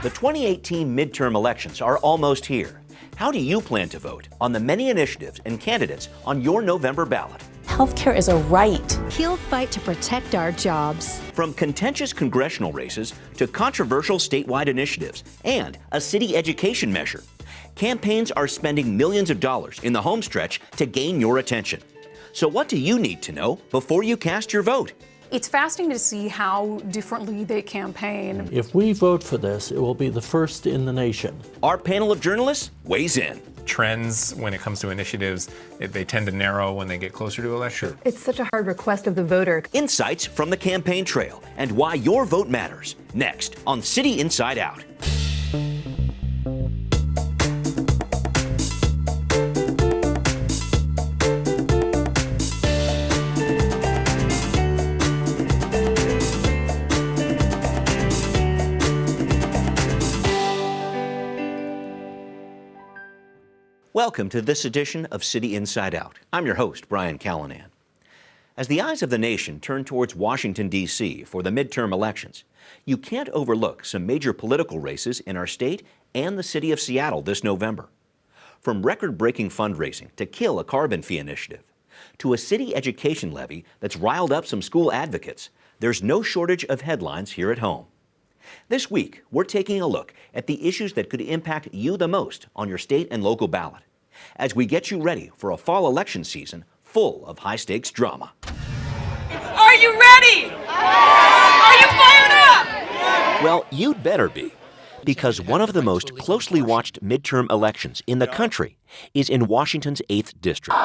The 2018 midterm elections are almost here. How do you plan to vote on the many initiatives and candidates on your November ballot? Healthcare is a right. He'll fight to protect our jobs. From contentious congressional races to controversial statewide initiatives and a city education measure, campaigns are spending millions of dollars in the home stretch to gain your attention. So what do you need to know before you cast your vote? It's fascinating to see how differently they campaign. If we vote for this, it will be the first in the nation. Our panel of journalists weighs in. Trends when it comes to initiatives, they tend to narrow when they get closer to election. It's such a hard request of the voter. Insights from the campaign trail and why your vote matters. Next on City Inside Out. Welcome to this edition of City Inside Out. I'm your host, Brian Callanan. As the eyes of the nation turn towards Washington, D.C. for the midterm elections, you can't overlook some major political races in our state and the city of Seattle this November. From record-breaking fundraising to kill a carbon fee initiative, to a city education levy that's riled up some school advocates, there's no shortage of headlines here at home. This week, we're taking a look at the issues that could impact you the most on your state and local ballot, as we get you ready for a fall election season full of high-stakes drama. Are you ready? Are you fired up? Well, you'd better be, because one of the most closely watched midterm elections in the country is in Washington's 8th District,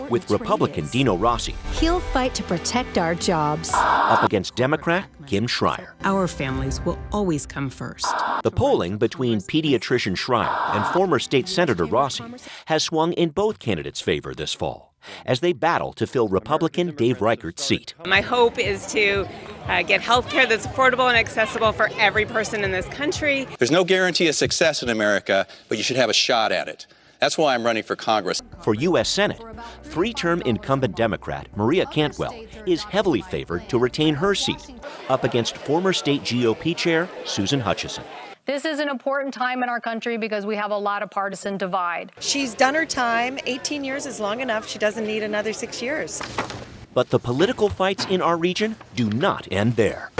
with Republican Dino Rossi He'll fight to protect our jobs. up against Democrat Kim Schreier. Our families will always come first. The polling between pediatrician Schreier and former state senator Rossi has swung in both candidates' favor this fall, as they battle to fill Republican Dave Reichert's seat. My hope is to get health care that's affordable and accessible for every person in this country. There's no guarantee of success in America, but you should have a shot at it. That's why I'm running for Congress. For U.S. Senate, three-term incumbent Democrat Maria Cantwell is heavily favored to retain her seat, up against former state GOP chair Susan Hutchison. This is an important time in our country because we have a lot of partisan divide. She's done her time. 18 years is long enough. She doesn't need another 6 years. But the political fights in our region do not end there.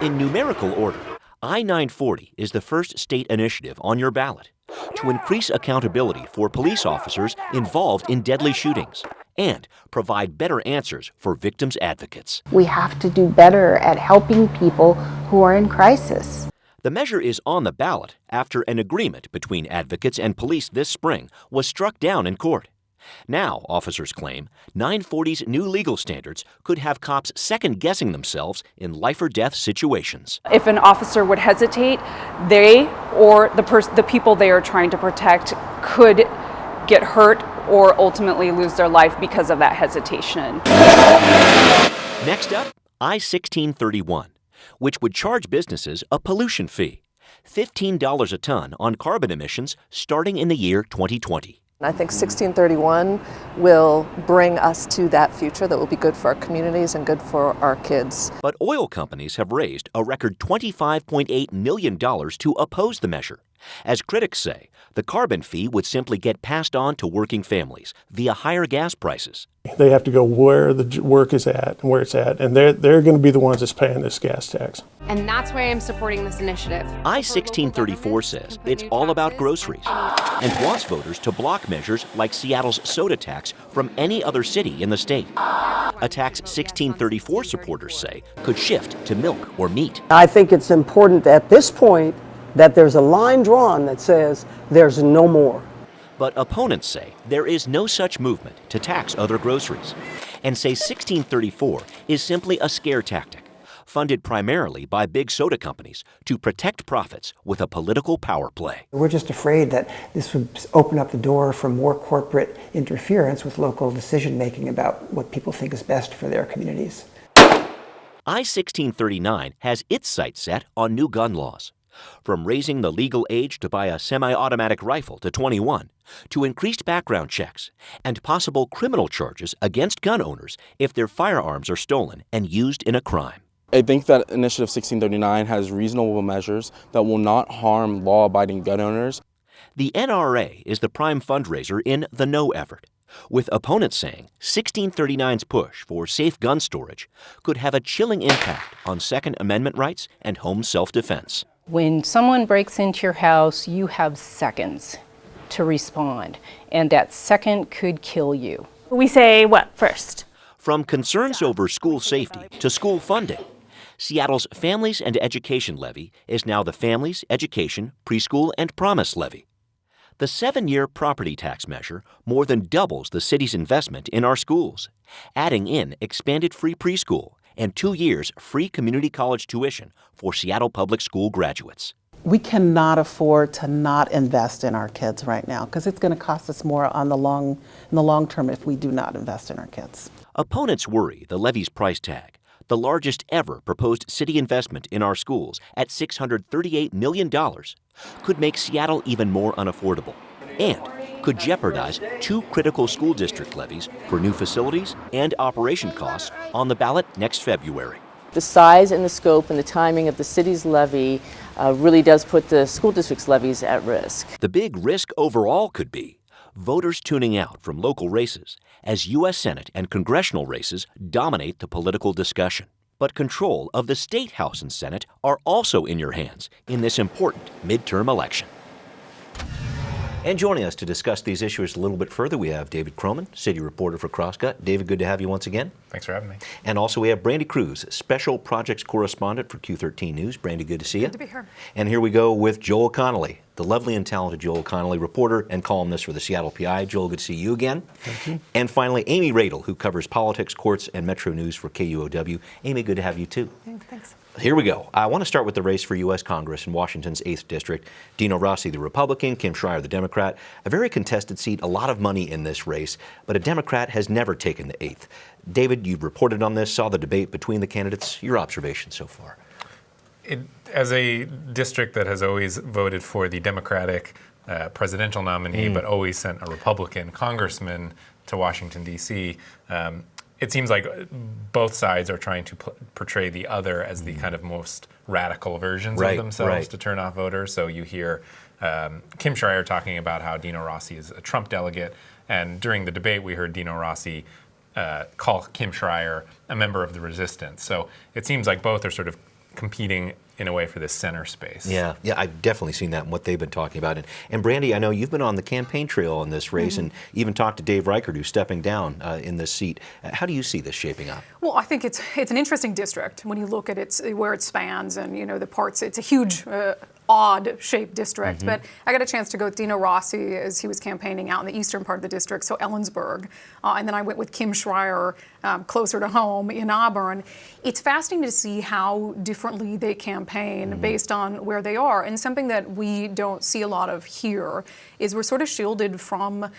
In numerical order, I-940 is the first state initiative on your ballot to increase accountability for police officers involved in deadly shootings and provide better answers for victims' advocates. We have to do better at helping people who are in crisis. The measure is on the ballot after an agreement between advocates and police this spring was struck down in court. Now, officers claim, 940's new legal standards could have cops second-guessing themselves in life-or-death situations. If an officer would hesitate, they or the people they are trying to protect could get hurt or ultimately lose their life because of that hesitation. Next up, I-1631, which would charge businesses a pollution fee, $15 a ton on carbon emissions starting in the year 2020. I think 1631 will bring us to that future that will be good for our communities and good for our kids. But oil companies have raised a record $25.8 million to oppose the measure. As critics say, the carbon fee would simply get passed on to working families via higher gas prices. They have to go where the work is at and where it's at, and they're going to be the ones that's paying this gas tax. And that's why I'm supporting this initiative. I-1634 says it's all about groceries and wants voters to block measures like Seattle's soda tax from any other city in the state. A tax 1634 supporters say could shift to milk or meat. I think it's important at this point that there's a line drawn that says there's no more. But opponents say there is no such movement to tax other groceries and say 1634 is simply a scare tactic, funded primarily by big soda companies to protect profits with a political power play. We're just afraid that this would open up the door for more corporate interference with local decision-making about what people think is best for their communities. I-1639 has its sights set on new gun laws. From raising the legal age to buy a semi-automatic rifle to 21, to increased background checks, and possible criminal charges against gun owners if their firearms are stolen and used in a crime. I think that Initiative 1639 has reasonable measures that will not harm law-abiding gun owners. The NRA is the prime fundraiser in the No effort, with opponents saying 1639's push for safe gun storage could have a chilling impact on Second Amendment rights and home self-defense. When someone breaks into your house, you have seconds to respond, and that second could kill you. We say what first? From concerns over school safety to school funding, Seattle's Families and Education Levy is now the Families, Education, Preschool, and Promise Levy. The 7-year property tax measure more than doubles the city's investment in our schools, adding in expanded free preschool and 2 years free community college tuition for Seattle Public School graduates. We cannot afford to not invest in our kids right now because it's going to cost us more in the long term if we do not invest in our kids. Opponents worry the levy's price tag, the largest ever proposed city investment in our schools at $638 million, could make Seattle even more unaffordable and could jeopardize 2 critical school district levies for new facilities and operation costs on the ballot next February. The size and the scope and the timing of the city's levy really does put the school district's levies at risk. The big risk overall could be voters tuning out from local races as U.S. Senate and congressional races dominate the political discussion. But control of the state House and Senate are also in your hands in this important midterm election. And joining us to discuss these issues a little bit further, we have David Kroman, city reporter for Crosscut. David, good to have you once again. Thanks for having me. And also we have Brandi Kruse, special projects correspondent for Q13 News. Brandi, good to see you. Good to be here. And here we go with Joel Connelly, the lovely and talented Joel Connelly, reporter and columnist for the Seattle PI. Joel, good to see you again. Thank you. And finally, Amy Radil, who covers politics, courts, and Metro News for KUOW. Amy, good to have you too. Thanks. Here we go. I want to start with the race for U.S. Congress in Washington's 8th District. Dino Rossi, the Republican, Kim Schreier, the Democrat. A very contested seat, a lot of money in this race, but a Democrat has never taken the 8th. David, you've reported on this, saw the debate between the candidates. Your observations so far? As a district that has always voted for the Democratic presidential nominee, but always sent a Republican congressman to Washington, D.C., it seems like both sides are trying to portray the other as the kind of most radical versions of themselves to turn off voters. So you hear Kim Schreier talking about how Dino Rossi is a Trump delegate, and during the debate we heard Dino Rossi call Kim Schreier a member of the resistance. So it seems like both are sort of competing in a way for this center space. Yeah, I've definitely seen that in what they've been talking about. And Brandi, I know you've been on the campaign trail on this race and even talked to Dave Reichert, who's stepping down in this seat. How do you see this shaping up? Well, I think it's an interesting district when you look at where it spans and the parts. It's a huge odd-shaped district, but I got a chance to go with Dino Rossi as he was campaigning out in the eastern part of the district, so Ellensburg, and then I went with Kim Schreier closer to home in Auburn. It's fascinating to see how differently they campaign based on where they are, and something that we don't see a lot of here is we're sort of shielded from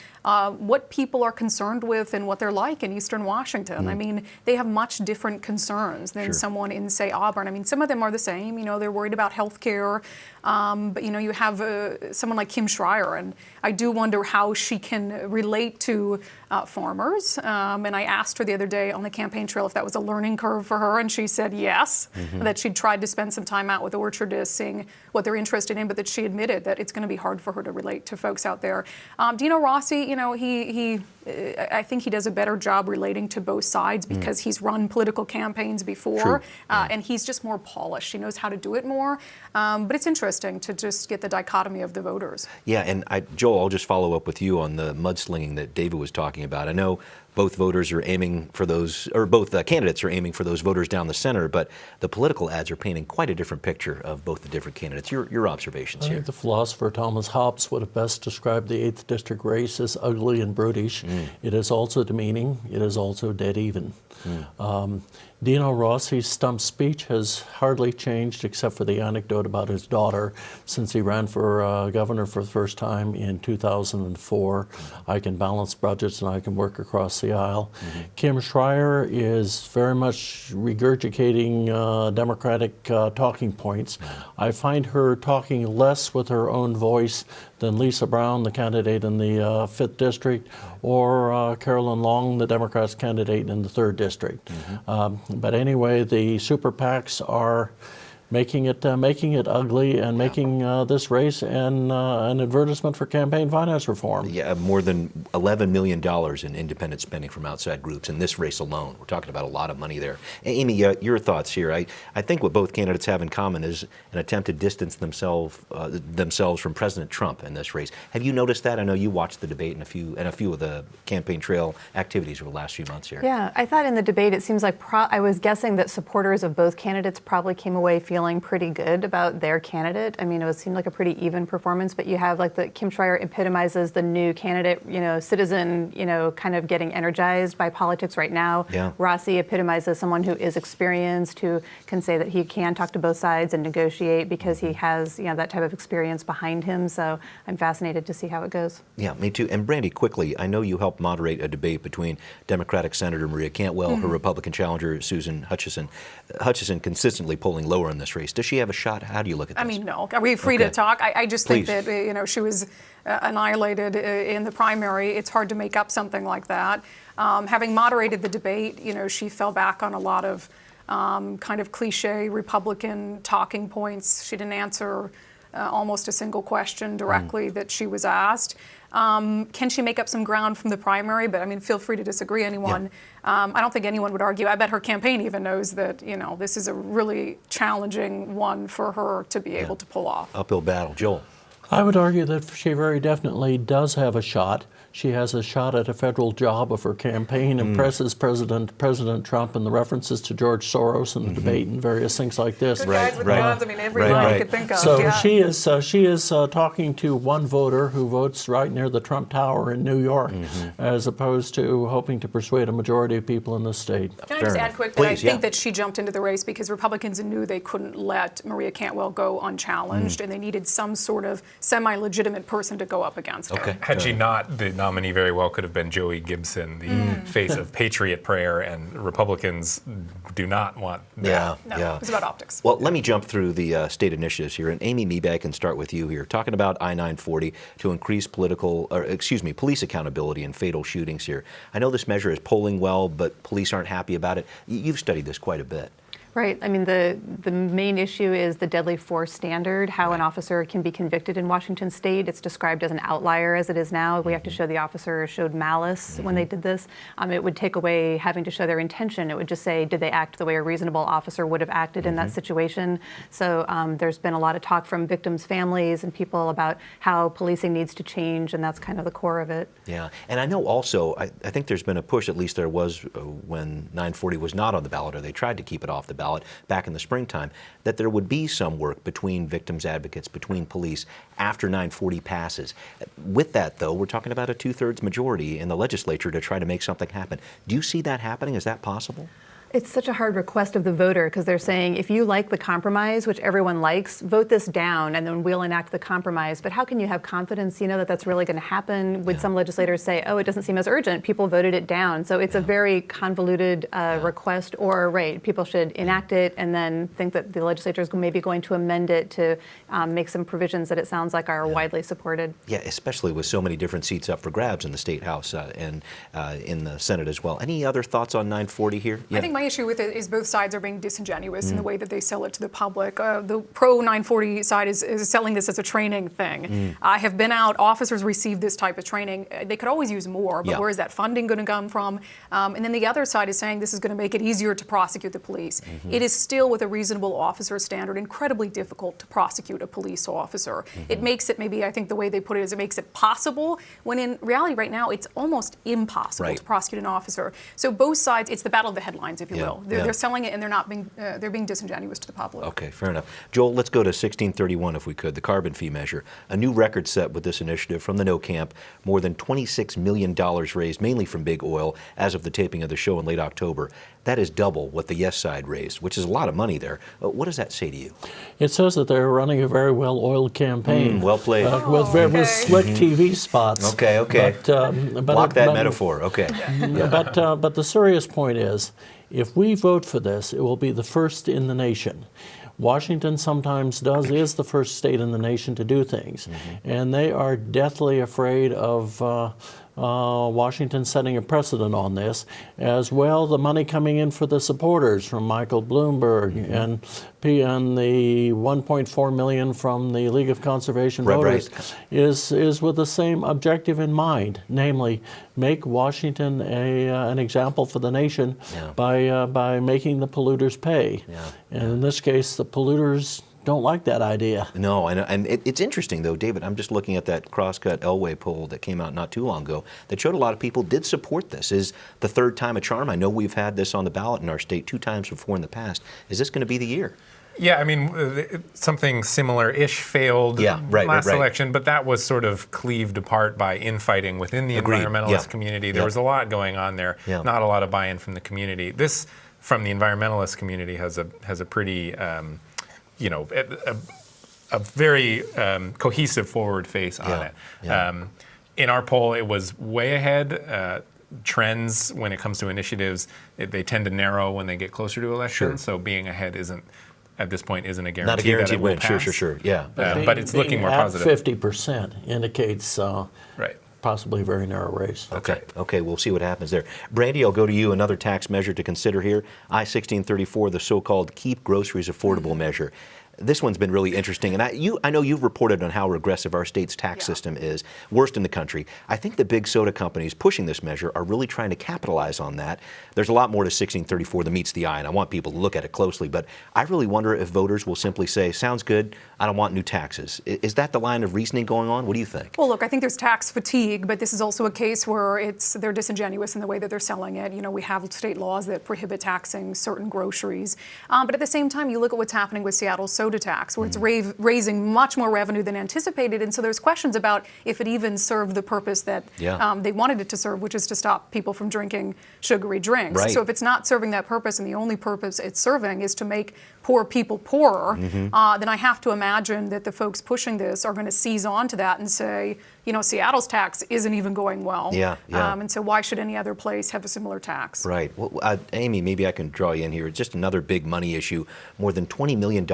what people are concerned with and what they're like in eastern Washington. I mean, they have much different concerns than someone in, say, Auburn. I mean, some of them are the same. They're worried about health care. But you have someone like Kim Schreier, and I do wonder how she can relate to farmers. And I asked her the other day on the campaign trail if that was a learning curve for her, and she said yes, that she'd tried to spend some time out with orchardists, seeing what they're interested in, but that she admitted that it's going to be hard for her to relate to folks out there. Dino Rossi, I think he does a better job relating to both sides because he's run political campaigns before, and he's just more polished. He knows how to do it more. But it's interesting to just get the dichotomy of the voters. Yeah, and Joel, I'll just follow up with you on the mudslinging that David was talking about. I know both voters are aiming for those, or both candidates are aiming for those voters down the center, but the political ads are painting quite a different picture of both the different candidates. Your observations here. I think the philosopher Thomas Hobbes would have best described the 8th District race as ugly and brutish. It is also demeaning. It is also dead even. Dino Rossi's stump speech has hardly changed except for the anecdote about his daughter since he ran for governor for the first time in 2004. I can balance budgets and I can work across the aisle. Kim Schreier is very much regurgitating Democratic talking points. I find her talking less with her own voice than Lisa Brown, the candidate in the 5th District, or Carolyn Long, the Democrats' candidate in the 3rd District. But anyway, the super PACs are making it ugly and making this race an advertisement for campaign finance reform. Yeah, more than $11 million in independent spending from outside groups in this race alone. We're talking about a lot of money there. Amy, your thoughts here. I think what both candidates have in common is an attempt to distance themselves from President Trump in this race. Have you noticed that? I know you watched the debate and a few of the campaign trail activities over the last few months here. Yeah, I thought in the debate it seems like I was guessing that supporters of both candidates probably came away feeling pretty good about their candidate. I mean, it seemed like a pretty even performance, but you have like Kim Schreier epitomizes the new candidate, citizen, kind of getting energized by politics right now. Yeah. Rossi epitomizes someone who is experienced, who can say that he can talk to both sides and negotiate because he has, that type of experience behind him. So I'm fascinated to see how it goes. Yeah, me too. And Brandi, quickly, I know you helped moderate a debate between Democratic Senator Maria Cantwell, her Republican challenger Susan Hutchison. Hutchison consistently polling lower in this race. Does she have a shot? How do you look at this? I mean, no. Are we free to talk? I just think that, she was annihilated in the primary. It's hard to make up something like that. Having moderated the debate, she fell back on a lot of kind of cliche Republican talking points. She didn't answer almost a single question directly that she was asked. Can she make up some ground from the primary? But I mean, feel free to disagree, anyone. Yeah. I don't think anyone would argue. I bet her campaign even knows that, this is a really challenging one for her to be able to pull off. Uphill battle. Joel. I would argue that she very definitely does have a shot. She has a shot at a federal job if her campaign impresses President Trump and the references to George Soros in the debate and various things like this. Good guys with guns. I mean, everyone you could think of. So she is talking to one voter who votes right near the Trump Tower in New York, as opposed to hoping to persuade a majority of people in the state. Can I just add quick that I think that she jumped into the race because Republicans knew they couldn't let Maria Cantwell go unchallenged, and they needed some sort of semi-legitimate person to go up against her. Had she not, the nominee very well could have been Joey Gibson, the face of Patriot Prayer, and Republicans do not want that. No, it's about optics. Well, let me jump through the state initiatives here, and Amy, maybe I can start with you here. Talking about I-940 to increase police accountability in fatal shootings here. I know this measure is polling well, but police aren't happy about it. You've studied this quite a bit. Right. I mean, the main issue is the deadly force standard, how an officer can be convicted in Washington state. It's described as an outlier as it is now. We have to show the officer showed malice when they did this. It would take away having to show their intention. It would just say, did they act the way a reasonable officer would have acted in that situation? So there's been a lot of talk from victims' families and people about how policing needs to change, and that's kind of the core of it. Yeah. And I know also, I think there's been a push, at least there was when 940 was not on the ballot, or they tried to keep it off the ballot back in the springtime, that there would be some work between victims advocates, between police, after 940 passes. With that, though, we're talking about a 2/3 majority in the legislature to try to make something happen. Do you see that happening? Is that possible? It's such a hard request of the voter because they're saying, if you like the compromise, which everyone likes, vote this down and then we'll enact the compromise. But how can you have confidence, that that's really going to happen? Would some legislators say, oh, it doesn't seem as urgent, people voted it down. So it's a very convoluted request, or people should enact it and then think that the legislature is maybe going to amend it to make some provisions that it sounds like are widely supported. Yeah, especially with so many different seats up for grabs in the State House and in the Senate as well. Any other thoughts on 940 here? I think my issue with it is both sides are being disingenuous in the way that they sell it to the public. The pro-940 side is selling this as a training thing. I have been out, officers receive this type of training. They could always use more, but where is that funding going to come from? And then the other side is saying this is going to make it easier to prosecute the police. It is still, with a reasonable officer standard, incredibly difficult to prosecute a police officer. It makes it, maybe I think the way they put it is, it makes it possible, when in reality right now it's almost impossible to prosecute an officer. So both sides, it's the battle of the headlines, if you will. They're selling it, and they're being disingenuous to the public. Okay, fair enough. Joel, let's go to 1631 if we could, the carbon fee measure. A new record set with this initiative from the No camp. More than $26 million raised, mainly from big oil, as of the taping of the show in late October. That is double what the yes side raised, which is a lot of money there. What does that say to you? It says that they're running a very well-oiled campaign. Well played. With slick TV spots. Okay. But block that metaphor. Okay. But the serious point is, if we vote for this, it will be the first in the nation. Washington sometimes is the first state in the nation to do things. And they are deathly afraid of Washington setting a precedent on this. As well, the money coming in for the supporters from Michael Bloomberg and the $1.4 million from the League of Conservation Voters is with the same objective in mind, namely make Washington an example for the nation by making the polluters pay. And in this case, the polluters don't like that idea. No, and it's interesting though, David, I'm just looking at that Crosscut Elway poll that came out not too long ago that showed a lot of people did support this. Is the third time a charm? I know we've had this on the ballot in our state 2 times before in the past. Is this going to be the year? Yeah, I mean, something similar-ish failed last election, but that was sort of cleaved apart by infighting within the environmentalist community. There was a lot going on there, not a lot of buy-in from the community. This, from the environmentalist community, has a pretty you know, a very cohesive forward face on it. In our poll, it was way ahead. Trends when it comes to initiatives, they tend to narrow when they get closer to elections. So being ahead at this point isn't a guarantee. Not a guaranteed that it will win. pass. Sure. Yeah. But it's looking more positive. 50% indicates possibly a very narrow race. Okay, we'll see what happens there. Brandi, I'll go to you. Another tax measure to consider here, I-1634, the so-called Keep Groceries Affordable measure. This one's been really interesting, and I know you've reported on how regressive our state's tax system is, worst in the country. I think the big soda companies pushing this measure are really trying to capitalize on that. There's a lot more to 1634 than meets the eye, and I want people to look at it closely, but I really wonder if voters will simply say, sounds good, I don't want new taxes. Is that the line of reasoning going on? What do you think? Well, look, I think there's tax fatigue, but this is also a case where they're disingenuous in the way that they're selling it. You know, we have state laws that prohibit taxing certain groceries, but at the same time, you look at what's happening with Seattle's soda tax, where it's raising much more revenue than anticipated, and so there's questions about if it even served the purpose that they wanted it to serve, which is to stop people from drinking sugary drinks. So if it's not serving that purpose, and the only purpose it's serving is to make poor people poorer, then I have to imagine that the folks pushing this are going to seize on to that and say, you know, Seattle's tax isn't even going well. And so why should any other place have a similar tax? Right. Well, Amy, maybe I can draw you in here. It's just another big money issue. More than $20 million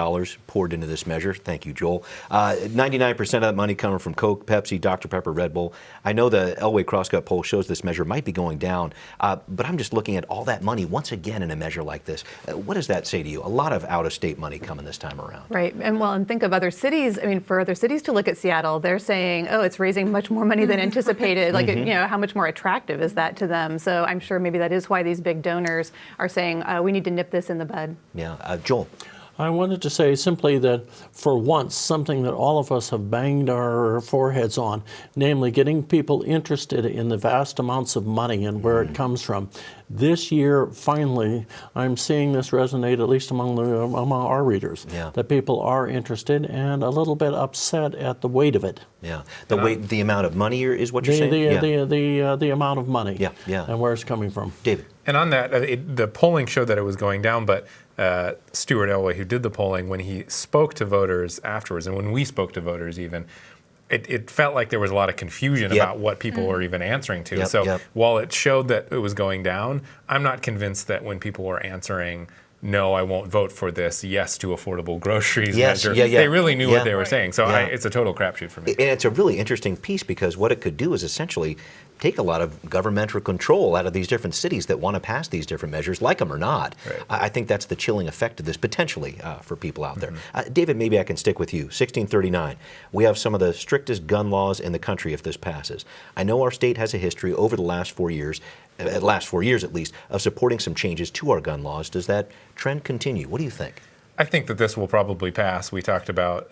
poured into this measure. Thank you, Joel. 99% of that money coming from Coke, Pepsi, Dr. Pepper, Red Bull. I know the Elway Crosscut poll shows this measure might be going down, but I'm just looking at all that money once again in a measure like this. What does that say to you? A lot of out-of-state money coming this time around. Right. And think of other cities. I mean, for other cities to look at Seattle, they're saying, oh, it's raising much more money than anticipated. Like, you know, how much more attractive is that to them? So I'm sure maybe that is why these big donors are saying, we need to nip this in the bud. Yeah. Joel. I wanted to say simply that for once, something that all of us have banged our foreheads on, namely getting people interested in the vast amounts of money and where it comes from. This year, finally, I'm seeing this resonate, at least among our readers, that people are interested and a little bit upset at the weight of it. Yeah, the amount of money is what you're saying? The amount of money and where it's coming from. David. And on that, the polling showed that it was going down, but Stuart Elway, who did the polling, when he spoke to voters afterwards, and when we spoke to voters even, it felt like there was a lot of confusion about what people were even answering to. So while it showed that it was going down, I'm not convinced that when people were answering, no, I won't vote for this, yes to affordable groceries measure, they really knew what they were saying. So it's a total crapshoot for me. And it's a really interesting piece because what it could do is essentially take a lot of governmental control out of these different cities that want to pass these different measures, like them or not. I think that's the chilling effect of this potentially for people out there. David, maybe I can stick with you. 1639. We have some of the strictest gun laws in the country if this passes. I know our state has a history over the last 4 years, at least, of supporting some changes to our gun laws. Does that trend continue? What do you think? I think that this will probably pass. We talked about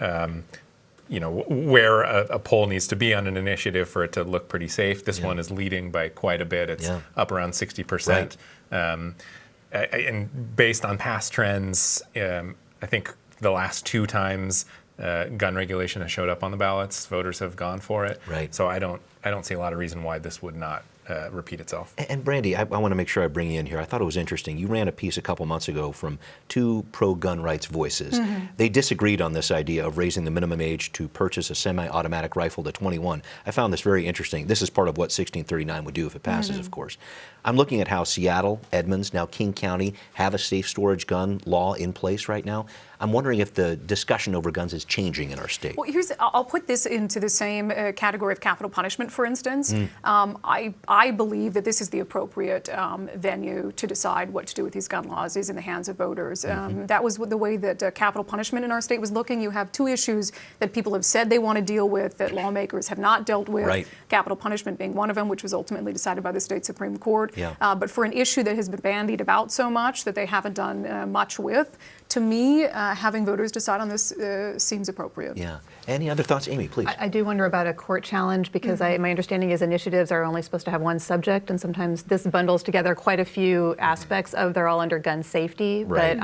you know, where a poll needs to be on an initiative for it to look pretty safe. This one is leading by quite a bit. It's up around 60%. And based on past trends, I think the last 2 times gun regulation has showed up on the ballots, voters have gone for it. So I don't see a lot of reason why this would not repeat itself. And Brandi, I want to make sure I bring you in here. I thought it was interesting. You ran a piece a couple months ago from two pro-gun rights voices. They disagreed on this idea of raising the minimum age to purchase a semi-automatic rifle to 21. I found this very interesting. This is part of what 1639 would do if it passes, of course. I'm looking at how Seattle, Edmonds, now King County have a safe storage gun law in place right now. I'm wondering if the discussion over guns is changing in our state. Well, I'll put this into the same category of capital punishment, for instance. I believe that this is the appropriate venue to decide what to do with these gun laws is in the hands of voters. That was the way that capital punishment in our state was looking. You have two issues that people have said they want to deal with that lawmakers have not dealt with, capital punishment being one of them, which was ultimately decided by the state Supreme Court. But for an issue that has been bandied about so much that they haven't done much with, to me, having voters decide on this seems appropriate. Yeah. Any other thoughts, Amy, please? I do wonder about a court challenge because my understanding is initiatives are only supposed to have one subject, and sometimes this bundles together quite a few aspects of they're all under gun safety. Right.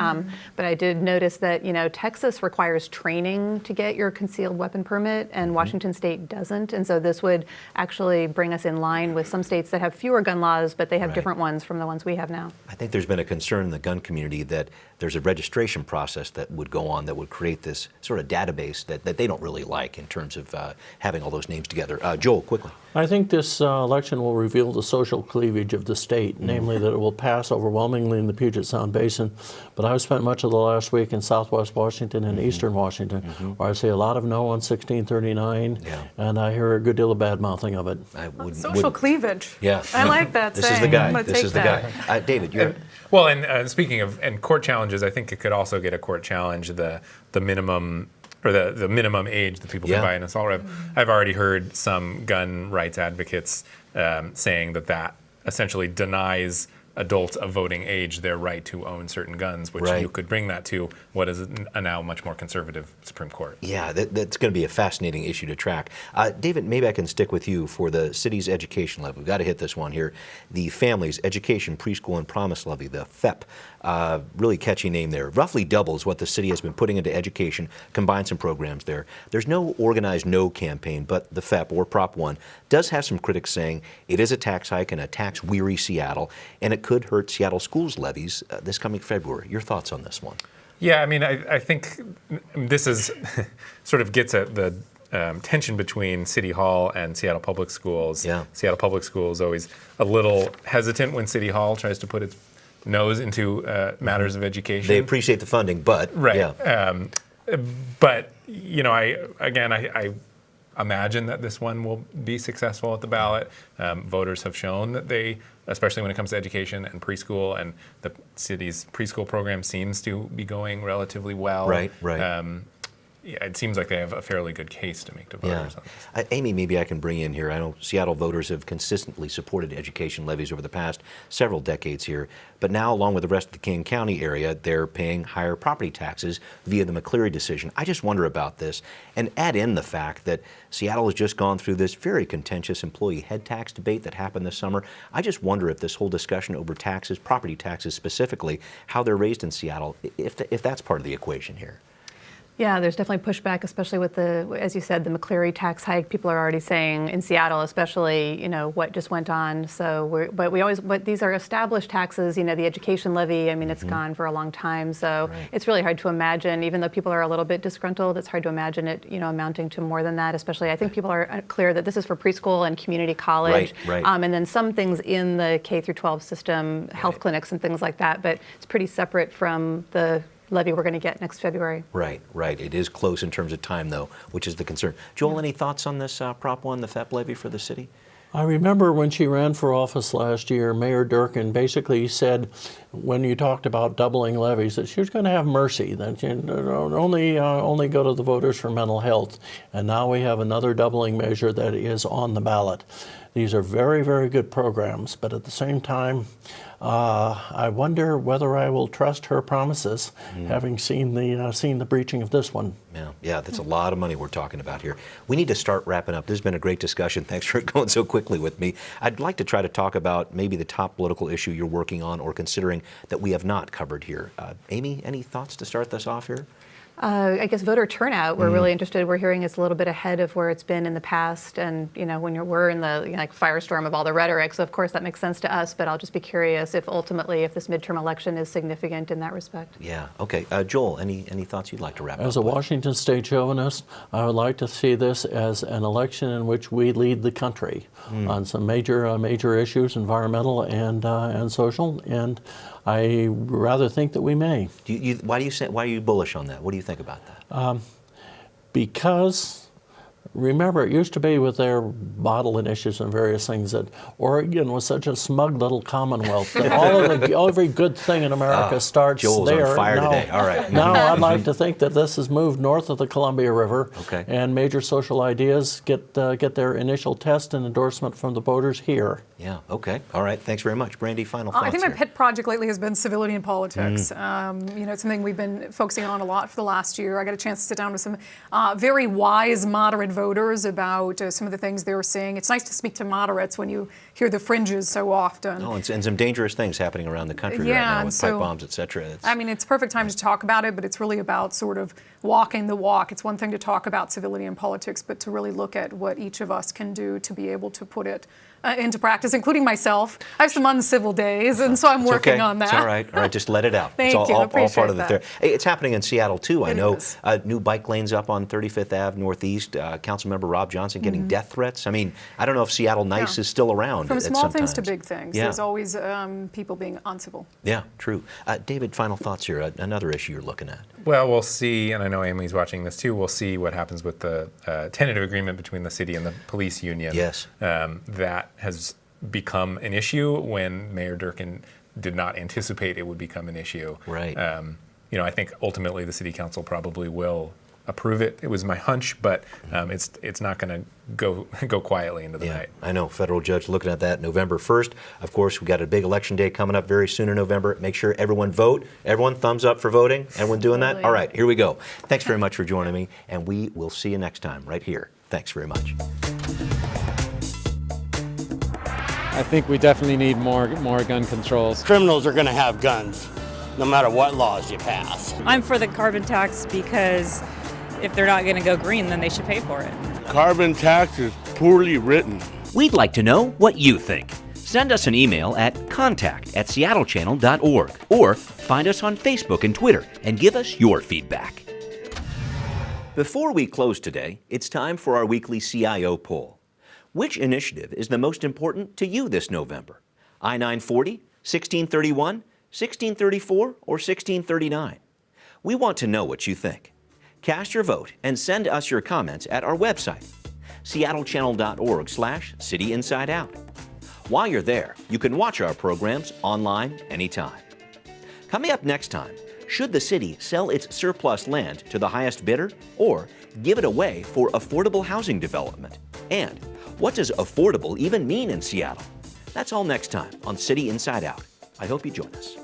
But I did notice that Texas requires training to get your concealed weapon permit, and Washington State doesn't, and so this would actually bring us in line with some states that have fewer gun laws, but they have different ones from the ones we have now. I think there's been a concern in the gun community that there's a registration process that would go on that would create this sort of database that they don't really like in terms of having all those names together. Joel, quickly. I think this election will reveal the social cleavage of the state, namely that it will pass overwhelmingly in the Puget Sound Basin. But I've spent much of the last week in Southwest Washington and Eastern Washington, where I see a lot of no on 1639, and I hear a good deal of bad-mouthing of it. Social cleavage. Yeah. I like that This saying. is the guy. I'm gonna This take is the that. guy. David, you're... Well, and speaking of court challenges, I think it could also get a court challenge the minimum or the minimum age that people can buy an assault rifle. I've already heard some gun rights advocates saying that essentially denies adults of voting age their right to own certain guns, which you could bring that to what is a now much more conservative Supreme Court. Yeah, that's going to be a fascinating issue to track. David, maybe I can stick with you for the city's education levy. We've got to hit this one here. The Families Education Preschool and Promise Levy, the FEP, really catchy name there. Roughly doubles what the city has been putting into education, combine some programs there. There's no organized no campaign, but the FEP, or Prop 1, does have some critics saying it is a tax hike in a tax-weary Seattle, and it could hurt Seattle schools' levies this coming February. Your thoughts on this one? Yeah, I mean, I think this is sort of gets at the tension between City Hall and Seattle Public Schools. Seattle Public Schools always a little hesitated when City Hall tries to put its nose into matters of education. They appreciate the funding, but but I imagine that this one will be successful at the ballot. Voters have shown that they, especially when it comes to education and preschool, and the city's preschool program seems to be going relatively well. Right. It seems like they have a fairly good case to make to voters on this. Amy, maybe I can bring you in here. I know Seattle voters have consistently supported education levies over the past several decades here, but now, along with the rest of the King County area, they're paying higher property taxes via the McCleary decision. I just wonder about this, and add in the fact that Seattle has just gone through this very contentious employee head tax debate that happened this summer. I just wonder if this whole discussion over taxes, property taxes specifically, how they're raised in Seattle, if that's part of the equation here. Yeah, there's definitely pushback, especially with as you said, the McCleary tax hike. People are already saying in Seattle, especially, what just went on. So, but these are established taxes. The education levy. I mean, it's gone for a long time. So it's really hard to imagine. Even though people are a little bit disgruntled, it's hard to imagine it, amounting to more than that. Especially, I think people are clear that this is for preschool and community college, and then some things in the K through 12 system, health clinics and things like that. But it's pretty separate from the levy we're going to get next February. Right. It is close in terms of time, though, which is the concern. Joel, any thoughts on this Prop 1, the FEP levy for the city? I remember when she ran for office last year, Mayor Durkin basically said, when you talked about doubling levies, that she was going to have mercy, that only go to the voters for mental health. And now we have another doubling measure that is on the ballot. These are very, very good programs, but at the same time, I wonder whether I will trust her promises, having seen the breaching of this one. Yeah, that's a lot of money we're talking about here. We need to start wrapping up. This has been a great discussion. Thanks for going so quickly with me. I'd like to try to talk about maybe the top political issue you're working on or considering that we have not covered here. Amy, any thoughts to start this off here? I guess voter turnout, we're really interested. We're hearing it's a little bit ahead of where it's been in the past. And, you know, when we're in the like firestorm of all the rhetoric, so of course that makes sense to us, but I'll just be curious if ultimately if this midterm election is significant in that respect. Yeah, okay. Joel, any thoughts you'd like to wrap up As a with? Washington State chauvinist, I would like to see this as an election in which we lead the country on some major issues, environmental and social, and I rather think that we may. Why are you bullish on that? What do you think about that? Because remember, it used to be with their bottle initiatives and various things that Oregon was such a smug little commonwealth that every good thing in America starts Joel's there. on fire now, today. All right. Now I'd like to think that this has moved north of the Columbia River, and major social ideas get their initial test and endorsement from the voters here. Yeah. Okay. All right. Thanks very much, Brandi. Final thoughts. I think my here. pet project lately has been civility in politics. You know, it's something we've been focusing on a lot for the last year. I got a chance to sit down with some very wise, moderate voters about some of the things they were saying. It's nice to speak to moderates when you hear the fringes so often. Oh, and some dangerous things happening around the country right now with pipe bombs, et cetera. I mean, it's perfect time to talk about it, but it's really about sort of walking the walk. It's one thing to talk about civility in politics, but to really look at what each of us can do to be able to put it into practice, including myself. I have some uncivil days, and so I'm working on that. It's all right. All right, just let it out. Thank it's you. all Appreciate part of the that. therapy. Hey, it's happening in Seattle, too. I know is. New bike lanes up on 35th Ave Northeast. Councilmember Rob Johnson getting death threats. I mean, I don't know if Seattle Nice is still around. From small things to sometimes. big things. Yeah. There's always people being uncivil. Yeah, true. David, final thoughts here. Another issue you're looking at. Well, we'll see, and I know Emily's watching this too, we'll see what happens with the tentative agreement between the city and the police union. Yes. That has become an issue when Mayor Durkin did not anticipate it would become an issue. Right. You know, I think ultimately the city council probably will approve it. It was my hunch, but it's not going to go quietly into the night. I know. Federal judge looking at that November 1st. Of course, we got a big election day coming up very soon in November. Make sure everyone vote. Everyone thumbs up for voting. Everyone doing that? All right, here we go. Thanks very much for joining me, and we will see you next time right here. Thanks very much. I think we definitely need more gun controls. Criminals are going to have guns, no matter what laws you pass. I'm for the carbon tax because if they're not going to go green, then they should pay for it. Carbon tax is poorly written. We'd like to know what you think. Send us an email at contact@seattlechannel.org or find us on Facebook and Twitter and give us your feedback. Before we close today, it's time for our weekly CIO poll. Which initiative is the most important to you this November? I-940, 1631, 1634, or 1639? We want to know what you think. Cast your vote and send us your comments at our website, seattlechannel.org/cityinsideout. While you're there, you can watch our programs online anytime. Coming up next time, should the city sell its surplus land to the highest bidder or give it away for affordable housing development? And what does affordable even mean in Seattle? That's all next time on City Inside Out. I hope you join us.